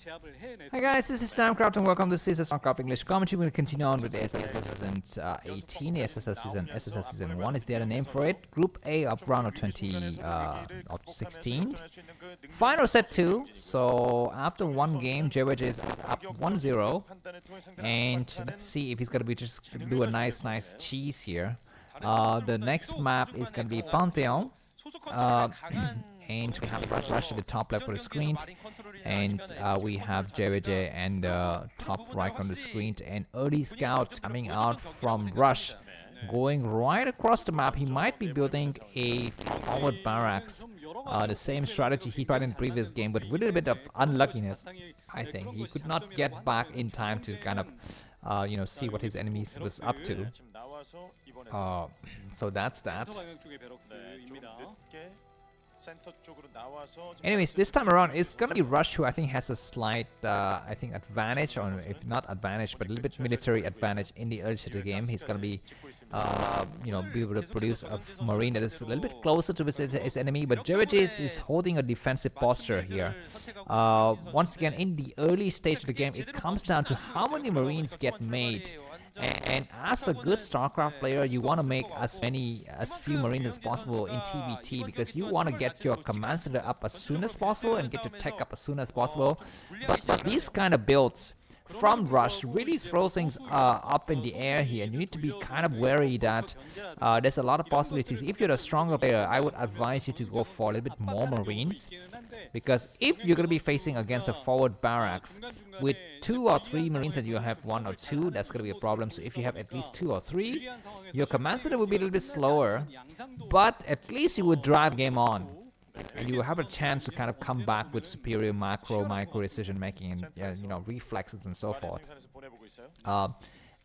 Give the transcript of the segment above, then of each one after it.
Hi guys, this is Namcraft and welcome to Season Starcraft English commentary. We're going to continue on with the ASL S18, SSL Season 1 is the other name for it. Group A of round of 20 of 16. Final set 2, so after one game, JWJ is up 1-0. And let's see if he's going to be just do a nice cheese here. The next map is going to be Pantheon. And we have Rush at the top left of the screen, and we have JWJ and top right on the screen, and early scouts coming out from Rush, going right across the map. He might be building a forward barracks, the same strategy he tried in the previous game, but with a little bit of unluckiness. I think he could not get back in time to kind of see what his enemies was up to. So that's that. Anyways, this time around it's gonna be Rush, who I think has a slight advantage, or if not advantage, but a little bit military advantage in the early stage of the game. He's gonna be be able to produce a marine that is a little bit closer to his enemy, but JWJ is holding a defensive posture here. Once again, in the early stage of the game, it comes down to how many marines get made. And as a good StarCraft player, you want to make as few marines as possible in TVT, because you want to get your command center up as soon as possible and get your tech up as soon as possible. But these kind of builds from Rush really throw things up in the air here, and you need to be kind of wary that there's a lot of possibilities. If you're a stronger player, I would advise you to go for a little bit more marines, because if you're going to be facing against a forward barracks with 2 or 3 marines and you have 1 or 2, that's going to be a problem. So if you have at least 2 or 3, your command center will be a little bit slower, but at least you would drive the game on, and you will have a chance to kind of come back with superior micro decision making, and reflexes and so forth.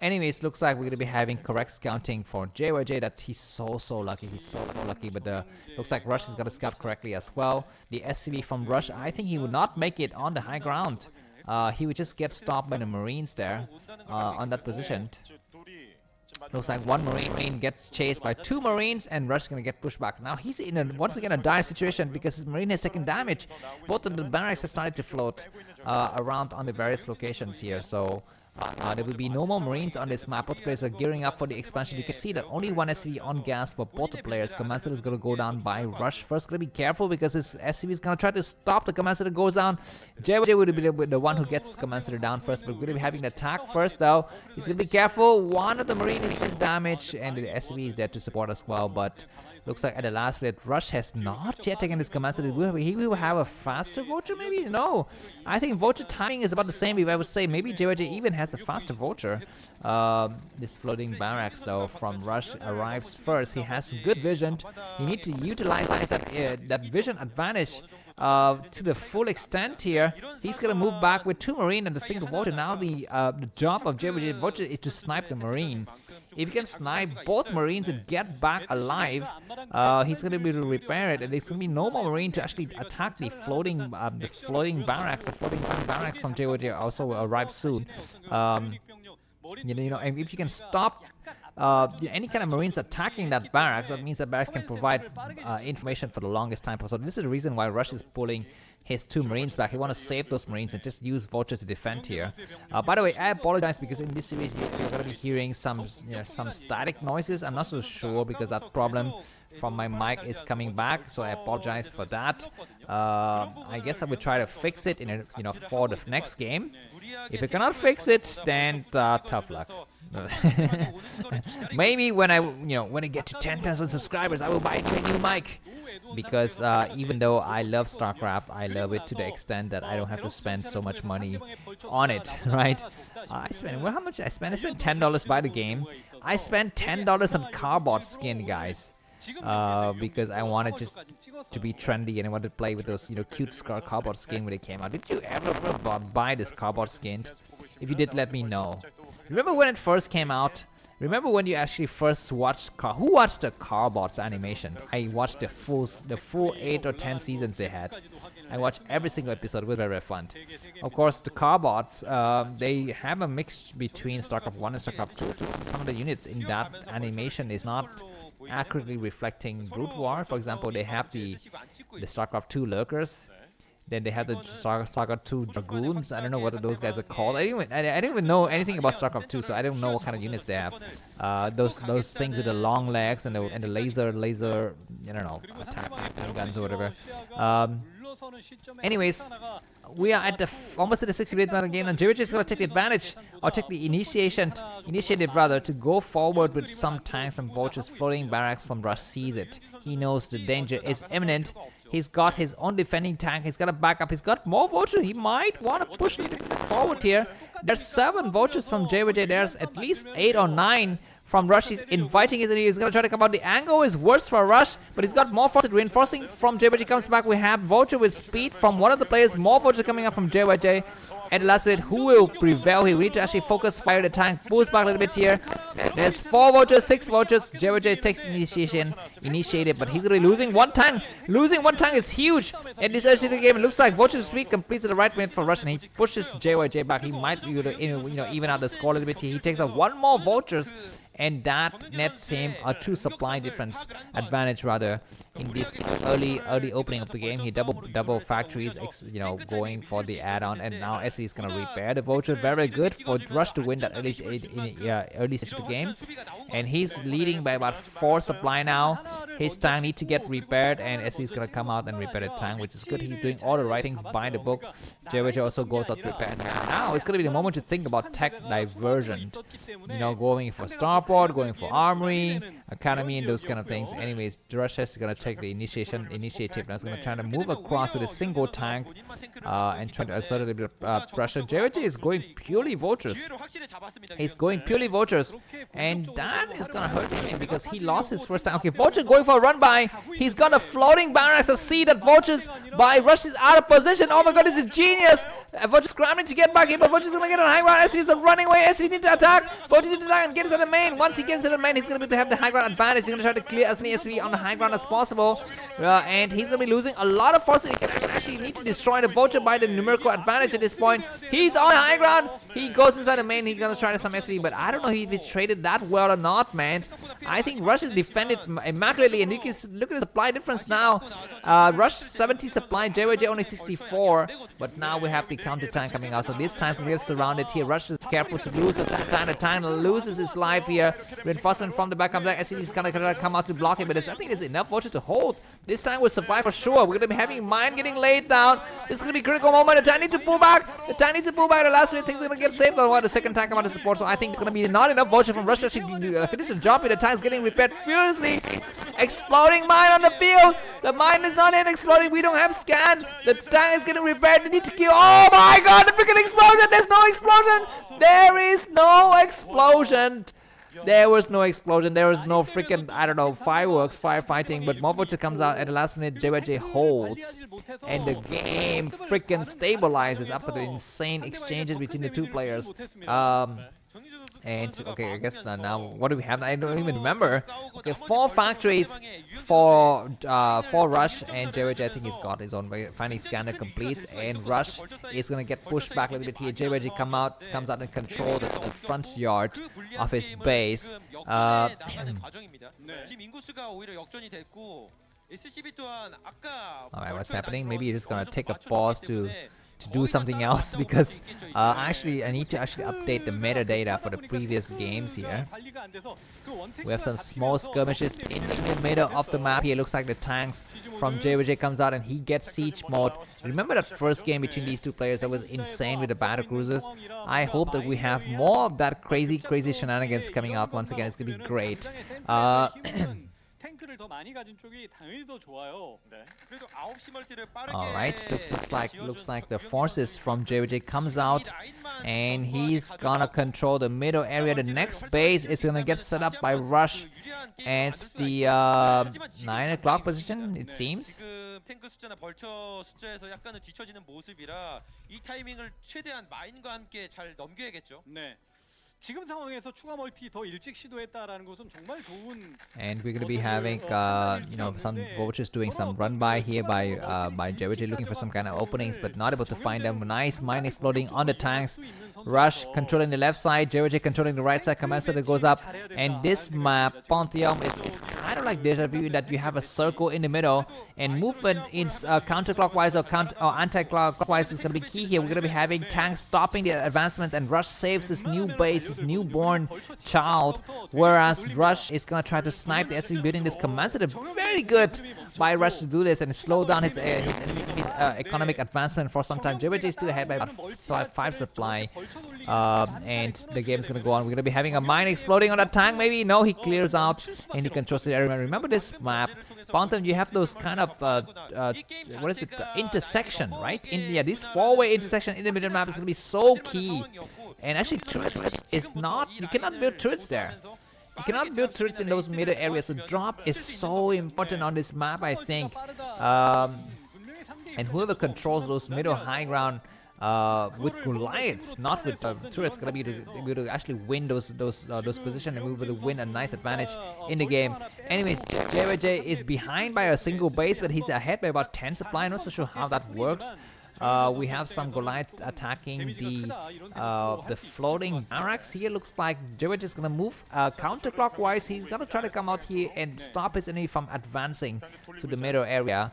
Anyways, looks like we're gonna be having correct scouting for JYJ. He's so lucky. He's so lucky. But looks like Rush is gonna scout correctly as well. The SCV from Rush, I think he would not make it on the high ground. He would just get stopped by the Marines there on that position. Looks like one Marine gets chased by 2 Marines, and Rush is gonna get pushed back. Now he's in once again a dire situation, because his Marine has taken damage. Both of the barracks have started to float around on the various locations here. So there will be no more Marines on this map. Both players are gearing up for the expansion. You can see that only one SCV on gas for both the players. Command center is going to go down by Rush. First, going to be careful, because this SCV is going to try to stop the command center goes down. JWJ would be the one who gets command center down first, but we're going to be having the attack first though. He's going to be careful. One of the Marines is damaged, and the SCV is there to support as well, but looks like at the last minute, Rush has not yet taken his command center. He will have a faster vulture, maybe? No. I think vulture timing is about the same, I would say. Maybe JWJ even has a faster vulture. This floating barracks, though, from Rush arrives first. He has good vision. You need to utilize that vision advantage to the full extent here. He's gonna move back with 2 Marine and a single vulture. Now the job of JWJ vulture is to snipe the Marine. If he can snipe both Marines and get back alive, he's gonna be able to repair it, and there's gonna be no more Marine to actually attack the floating barracks. The floating barracks from JWJ also will arrive soon. And if you can stop any kind of Marines attacking that barracks, that means that barracks can provide information for the longest time possible. This is the reason why Rush is pulling his 2 Marines back. He wants to save those Marines and just use vultures to defend here. By the way, I apologize, because in this series you're going to be hearing some static noises. I'm not so sure, because that problem from my mic is coming back, so I apologize for that. I guess I will try to fix it for the next game. If I cannot fix it, then tough luck. Maybe when I get to 10,000 subscribers, I will buy a new mic, because even though I love StarCraft, I love it to the extent that I don't have to spend so much money on it, right? How much I spent? I spent $10 to buy the game. I spent $10 on cardboard skin, guys. Because I wanted just to be trendy, and I wanted to play with those cute cardboard skin when they came out. Did you ever buy this cardboard skin? If you did, let me know. Remember when it first came out? Remember when you actually first watched who watched the cardboards animation? I watched the full 8 or 10 seasons they had. I watched every single episode. It was very fun. Of course, the cardboards, they have a mix between StarCraft 1 and StarCraft 2. So some of the units in that animation is not accurately reflecting broodwar. For example, they have the StarCraft 2 lurkers, Then they have the Starcraft 2 Dragoons. I don't know what those guys are called. I didn't even know anything about Starcraft 2, so I don't know what kind of units they have. Those things with the long legs and the laser, I don't know, attack guns or whatever. Anyways, we are at the almost at the 60-minute mark again, and JVJ is gonna take the advantage, or take the initiative rather, to go forward with some tanks and vultures floating barracks from Rush sees it. He knows the danger is imminent. He's got his own defending tank. He's got a backup. He's got more vultures. He might want to push a little bit forward here. There's 7 vultures from JVJ. There's at least 8 or 9 from Rush. He's inviting his enemy. He's going to try to come out. The angle is worse for Rush, but he's got more force. Reinforcing from JYJ comes back. We have vulture with speed from one of the players. More vulture coming up from JYJ. At the last minute, who will prevail here? We need to actually focus fire the tank. Boost back a little bit here. There's 4 vultures, 6 vultures. JYJ takes initiative, but he's going to be losing 1 tank. Losing 1 tank is huge. In this early game, it looks like vulture speed completes at the right minute for Rush, and he pushes JYJ back. He might be able to even out the score a little bit here. He takes out 1 more vultures, and that nets him a 2 supply difference advantage rather in this early opening of the game. He double factories, going for the add-on, and now SE is gonna repair the vulture. Very good for Rush to win that early stage of the game, and he's leading by about 4 supply now. His tank need to get repaired, and SE is gonna come out and repair the tank, which is good. He's doing all the right things by the book. JWJ also goes out to repair, and now it's gonna be the moment to think about tech diversion. Going for starport, going for armory, academy, and those kind of things. Anyways, Rush is gonna take the initiative, and it's gonna try to move across with a single tank and try to assert a little bit of pressure. JWJ is going purely vultures. He's going purely vultures, and that is gonna hurt him because he lost his first tank. Okay, vulture going for a run by. He's got a floating barracks. I see that vultures by Rush is out of position. Oh my god, this is genius. Vulture scrambling to get back in, but Vulture's gonna get on high ground. SV is running away. SV need to attack. Vulture need to attack and get into the main. Once he gets into the main, he's gonna be able to have the high ground advantage. He's gonna try to clear as many SV on the high ground as possible, and he's gonna be losing a lot of force. He can actually need to destroy the Vulture by the numerical advantage at this point. He's on high ground. He goes inside the main. He's gonna try to some SV, but I don't know if he's traded that well or not, man. I think Rush is defended immaculately, and you can look at the supply difference now. Rush 70 supply, JYJ only 64, but now we have the counter tank coming out. So this time's gonna get surrounded here. Rush is careful to lose at that time. The time loses his life here. Reinforcement from the back comes back. SCD is gonna come out to block it, but I think there's enough Vulture to hold. This time we'll survive for sure. We're gonna be having mine getting laid down. This is gonna be a critical moment. The tank needs to pull back. The tank needs to pull back. The last minute things are gonna get saved. Or what? The second tank come out to support. So I think it's gonna be not enough Vulture from Rush to actually finish the job. The tank's getting repaired furiously. Exploding mine on the field. The mine is not yet exploding. We don't have scan. The tank is getting repaired. They need to kill. Oh my god, the freaking explosion! There's no explosion! There is no explosion! There was no explosion. There was no freaking, I don't know, fireworks, firefighting. But more Vulture comes out at the last minute. JYJ holds. And the game freaking stabilizes after the insane exchanges between the 2 players. And okay, I guess now what do we have? I don't even remember. Okay, 4 factories for Rush, and JYJ I think he's got his own. Finally, scanner completes, and Rush is gonna get pushed back a little bit here. JYJ comes out and control the front yard of his base. Alright, what's happening? Maybe you're just gonna take a pause to do something else, because actually I need to update the metadata for the previous games here. We have some small skirmishes in the middle of the map here. Looks like the tanks from JVJ comes out and he gets siege mode. Remember that first game between these 2 players that was insane with the battle cruisers? I hope that we have more of that crazy shenanigans coming out once again. It's gonna be great. Alright, looks like the forces from JVJ comes out, and he's gonna control the middle area. The next base is gonna get set up by Rush, and it's the 9 o'clock position, it seems. And we're gonna be having some vultures doing some run by here by JVJ, looking for some kind of openings, but not able to find them. Nice mine exploding on the tanks. Rush controlling the left side, JVJ controlling the right side. Command center goes up, and this map Pantheon is kind kind of like deja vu that you have a circle in the middle, and movement in counterclockwise or anti-clockwise is going to be key here. We're going to be having tanks stopping the advancement, and Rush saves this new base, this newborn child, whereas Rush is going to try to snipe the SCV building this command center. Very good by Rush to do this and slow down his economic advancement for some time. JYJ is still ahead by about 5 supply, and the game is going to go on. We're going to be having a mine exploding on that tank. Maybe no, he clears out and he controls the area. Remember this map, Pantheon, you have those kind of what is it, intersection, right? This 4-way intersection in the middle map is going to be so key. And actually, turrets is not, you cannot build turrets there. You cannot build turrets in those middle areas, so drop is so important on this map, I think. And whoever controls those middle high ground with Goliaths, not with turrets, gonna be able to actually win those positions, and we'll be able to win a nice advantage in the game. Anyways, JYJ is behind by a single base, but he's ahead by about 10 supply. I'm not so sure how that works. We have some Goliaths attacking the floating barracks here. Looks like JYJ is gonna move counterclockwise. He's gonna try to come out here and stop his enemy from advancing to the middle area.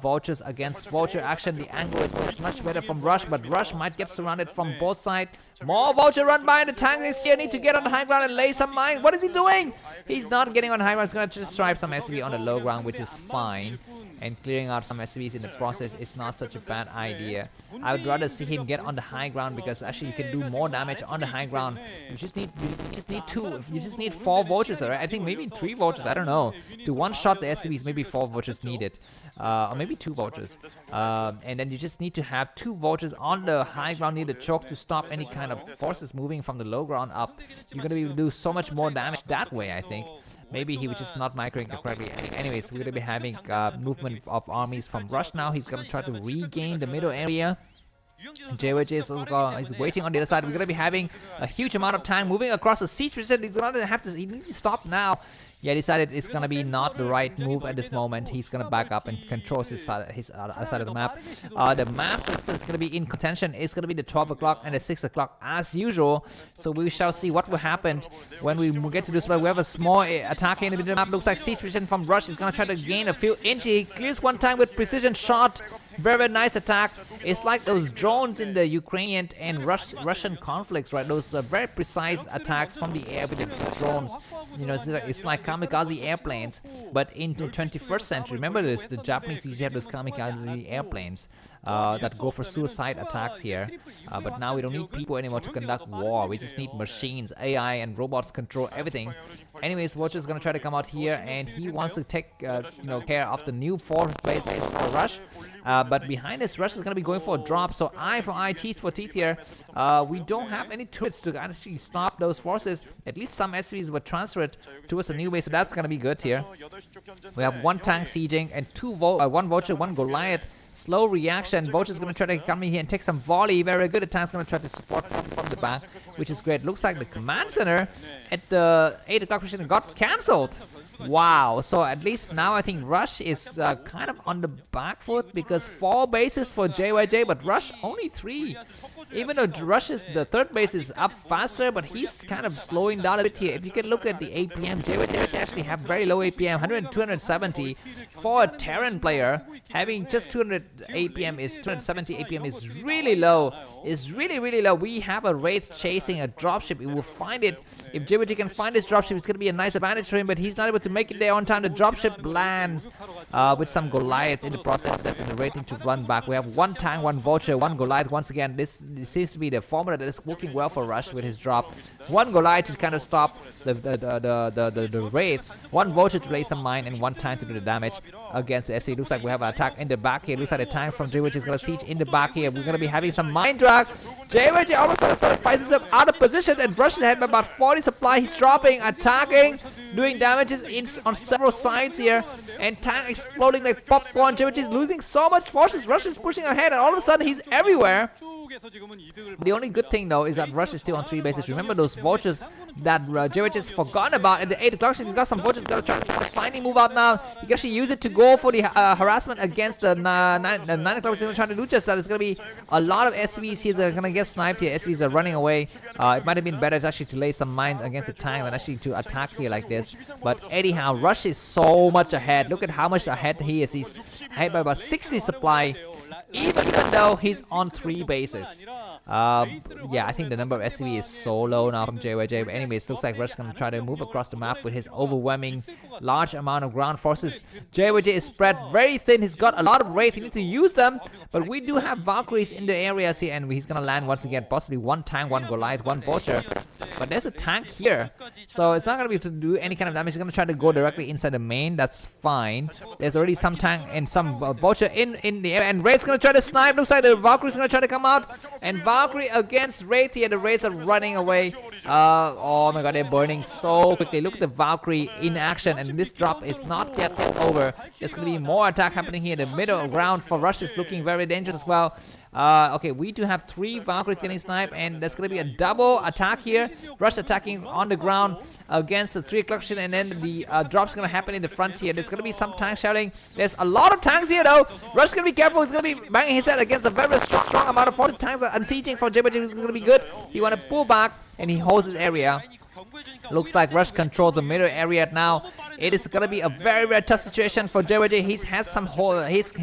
Vultures against vulture action. The angle is much better from Rush, but Rush might get surrounded from both sides. More vulture run by, and the tank is here. Need to get on the high ground and lay some mine. What is he doing? He's not getting on the high ground. He's gonna just stripe some SCV on the low ground, which is fine. And clearing out some SCVs in the process is not such a bad idea. I would rather see him get on the high ground, because actually you can do more damage on the high ground. You just need 4 vultures, right? I think maybe 3 vultures, I don't know. To one-shot the SCVs, maybe 4 vultures needed. Or maybe 2 vultures. And then you just need to have 2 vultures on the high ground near the choke to stop any kind of forces moving from the low ground up. You're gonna be able to do so much more damage that way, I think. Maybe he was just not microing it correctly. Anyways, we're going to be having movement of armies from Rush now. He's going to try to regain the middle area. JYJ is waiting on the other side. We're going to be having a huge amount of time moving across the siege position. He's going to have to, he needs to stop now. Yeah, decided it's gonna be not the right move at this moment. He's gonna back up and controls his other side of the map. The map that's gonna be in contention is gonna be the 12 o'clock and the 6 o'clock as usual. So we shall see what will happen when we get to this. But we have a small attack in the middle map. Looks like siege position from Rush. He's gonna try to gain a few inches. He clears one time with precision shot. Very, very nice attack. It's like those drones in the Ukrainian and Russian conflicts, right? Those very precise attacks from the air with the drones. You know, it's like kamikaze airplanes, but in the 21st century. Remember this, the Japanese usually have those kamikaze airplanes that go for suicide attacks here. But now we don't need people anymore to conduct war. We just need machines, AI, and robots control everything. Anyways, Vulture's gonna try to come out here, and he wants to take care of the new 4th base for Rush. But behind this, Rush is gonna be going for a drop. So eye for eye, teeth for teeth here. We don't have any turrets to actually stop those forces. At least some SCVs were transferred towards a new base, so that's gonna be good here. We have 1 tank sieging and 1 Vulture, 1 Goliath. Slow reaction. Vulture's gonna try to come in here and take some volley. Very good. The tank's gonna try to support from the back, which is great. Looks like the command center at the 8 o'clock position got cancelled. Wow. So at least now I think Rush is kind of on the back foot, because 4 bases for JYJ, but Rush only 3. Even though Rush is the 3rd base is up faster, but he's kind of slowing down a bit here. If you can look at the APM, JYJ actually have very low APM, 270 for a Terran player. Having just 200 APM is 270 APM is really low. Is really low. We have a raid chasing a dropship. We will find it. If JYJ can find this dropship, it's gonna be a nice advantage for him. But he's not able to make it there on time. The dropship lands with some Goliaths in the process, and the rating to run back. We have 1 tank, 1 Vulture, 1 Goliath. Once again, this seems to be the formula that is working well for Rush with his drop. 1 Goliath to kind of stop the raid, 1 Vulture to lay some mine, and 1 tank to do the damage against the SC. Looks like we have an attack in the back here. Looks like the tanks from JYJ is gonna siege in the back here. We're gonna be having some mine drag. JYJ all of a sudden finds himself out of position and Rush ahead by about 40 supply. He's dropping, attacking, doing damages on several sides here, and tank exploding like popcorn. JYJ is losing so much forces. Rush is pushing ahead, and all of a sudden he's everywhere. The only good thing though is that Rush is still on 3 bases. Remember those vultures that JYJ has forgotten about at the 8 o'clock. He's got some vultures. He's got to try to finally move out now. He can actually use it to go for the harassment against the 9 o'clock. He's going to try to do just that. There's going to be a lot of SCVs here that are going to get sniped here. SCVs are running away. It might have been better actually to lay some mines against the tank than actually to attack here like this. But anyhow, Rush is so much ahead. Look at how much ahead he is. He's ahead by about 60 supply, even though he's on 3 bases. Yeah, I think the number of SCV is so low now from JYJ. But anyways, looks like Rush is going to try to move across the map with his overwhelming large amount of ground forces. JYJ is spread very thin. He's got a lot of Wraith. He needs to use them. But we do have Valkyries in the areas here. And he's going to land once again. Possibly 1 tank, 1 Goliath, 1 Vulture. But there's a tank here. So it's not going to be able to do any kind of damage. He's going to try to go directly inside the main. That's fine. There's already some tank and some Vulture in the air. And Wraith's going to try to snipe. Looks like the Valkyrie's going to try to come out. And Valkyrie against Wraith here. The Wraiths are running away. Oh my god, they're burning so quickly. Look at the Valkyrie in action. And this drop is not yet over. There's going to be more attack happening here. The middle ground for Rush is looking very dangerous as well. Okay, we do have 3 Valkyries getting sniped, and there's going to be a double attack here. Rush attacking on the ground against the 3 o'clock, and then the drop's going to happen in the front here. There's going to be some tanks shelling. There's a lot of tanks here though. Rush is going to be careful. He's going to be banging his head against a very strong amount of forces. Tanks are unsieging for JBJ. It's going to be good. He want to pull back, and he holds his area. Looks like Rush controls the middle area now. It is gonna be a very tough situation for JYJ. He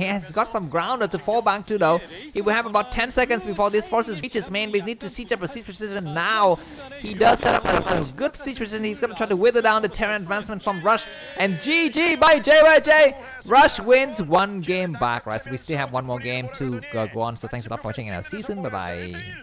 has got some ground to fall back to though. He will have about 10 seconds before these forces reach his main base. Need to siege up a siege position now. He does set up a good siege position. He's gonna try to wither down the Terran advancement from Rush. And GG by JYJ. Rush wins 1 game back. Right, so we still have 1 more game to go on. So thanks a lot for watching, and I'll see you soon. Bye bye.